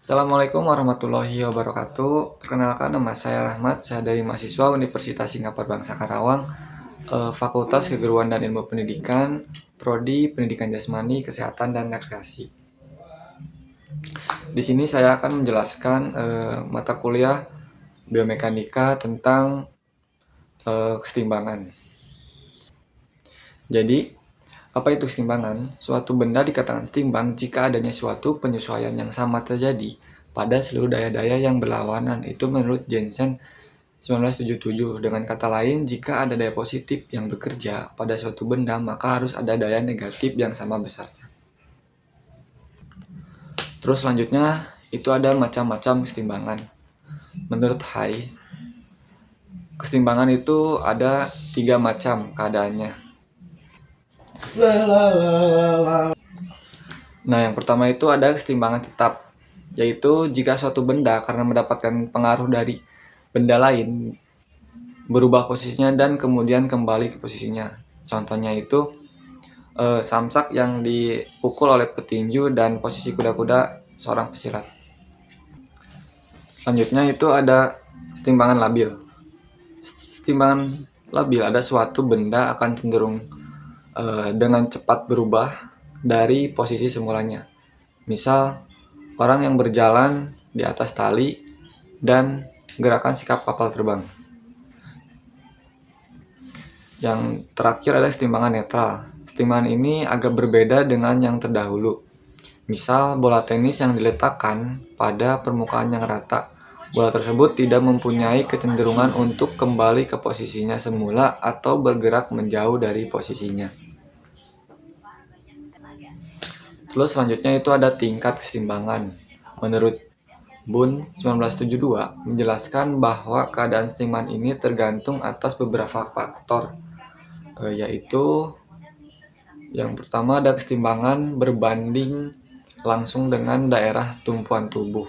Assalamualaikum warahmatullahi wabarakatuh. Perkenalkan, nama saya Rahmat. Saya dari mahasiswa Universitas Singapura Bangsa Karawang, Fakultas Keguruan dan Ilmu Pendidikan, Prodi Pendidikan Jasmani, Kesehatan dan Rekreasi. Di sini saya akan menjelaskan mata kuliah biomekanika tentang kesetimbangan. Jadi, apa itu kesetimbangan? Suatu benda dikatakan setimbang jika adanya suatu penyesuaian yang sama terjadi pada seluruh daya-daya yang berlawanan. Itu menurut Jensen 1977. Dengan kata lain, jika ada daya positif yang bekerja pada suatu benda, maka harus ada daya negatif yang sama besarnya. Terus selanjutnya, itu ada macam-macam kesetimbangan. Menurut Hay, kesetimbangan itu ada 3 macam keadaannya. Nah, yang pertama itu ada kesetimbangan tetap, yaitu jika suatu benda karena mendapatkan pengaruh dari benda lain berubah posisinya dan kemudian kembali ke posisinya. Contohnya itu samsak yang dipukul oleh petinju dan posisi kuda-kuda seorang pesilat. Selanjutnya itu ada kesetimbangan labil. Kesetimbangan labil ada suatu benda akan cenderung dengan cepat berubah dari posisi semulanya. Misal, orang yang berjalan di atas tali dan gerakan sikap kapal terbang. Yang terakhir ada kesetimbangan netral. Kesetimbangan ini agak berbeda dengan yang terdahulu. Misal, bola tenis yang diletakkan pada permukaan yang rata. Bola tersebut tidak mempunyai kecenderungan untuk kembali ke posisinya semula atau bergerak menjauh dari posisinya. Terus selanjutnya itu ada tingkat kesetimbangan. Menurut Boone 1972 menjelaskan bahwa keadaan kesetimbangan ini tergantung atas beberapa faktor, yaitu yang pertama ada kesetimbangan berbanding langsung dengan daerah tumpuan tubuh.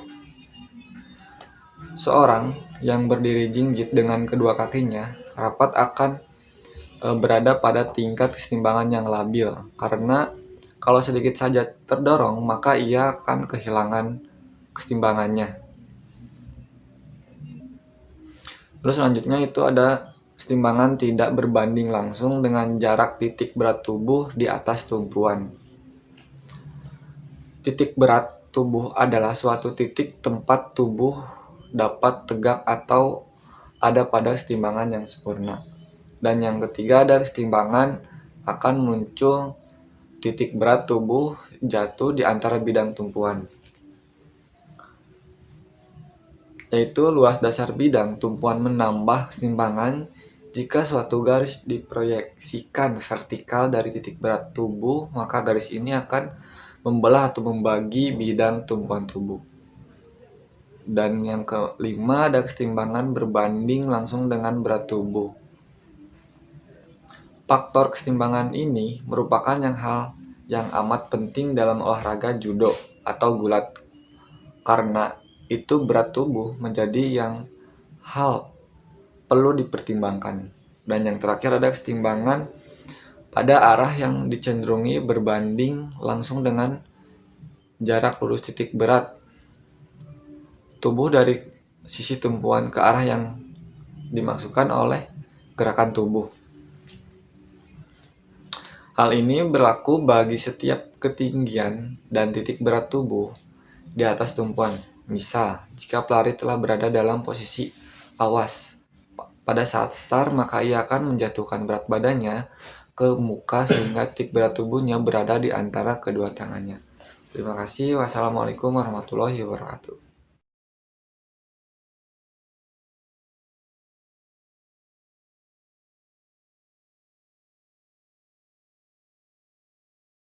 Seorang yang berdiri jinjit dengan kedua kakinya rapat akan berada pada tingkat kesetimbangan yang labil, karena kalau sedikit saja terdorong maka ia akan kehilangan kesetimbangannya. Terus selanjutnya itu ada kesetimbangan tidak berbanding langsung dengan jarak titik berat tubuh di atas tumpuan. Titik berat tubuh adalah suatu titik tempat tubuh dapat tegak atau ada pada kesetimbangan yang sempurna. Dan yang ketiga ada kesetimbangan akan muncul titik berat tubuh jatuh di antara bidang tumpuan, yaitu luas dasar bidang tumpuan menambah kesetimbangan jika suatu garis diproyeksikan vertikal dari titik berat tubuh, maka garis ini akan membelah atau membagi bidang tumpuan tubuh. Dan yang kelima ada kesetimbangan berbanding langsung dengan berat tubuh. Faktor kesetimbangan ini merupakan hal yang amat penting dalam olahraga judo atau gulat, karena itu berat tubuh menjadi yang hal perlu dipertimbangkan. Dan yang terakhir ada kesetimbangan pada arah yang dicenderungi berbanding langsung dengan jarak lurus titik berat tubuh dari sisi tumpuan ke arah yang dimaksudkan oleh gerakan tubuh. Hal ini berlaku bagi setiap ketinggian dan titik berat tubuh di atas tumpuan. Misal, jika pelari telah berada dalam posisi awas pada saat start, maka ia akan menjatuhkan berat badannya ke muka sehingga titik berat tubuhnya berada di antara kedua tangannya. Terima kasih. Wassalamualaikum warahmatullahi wabarakatuh.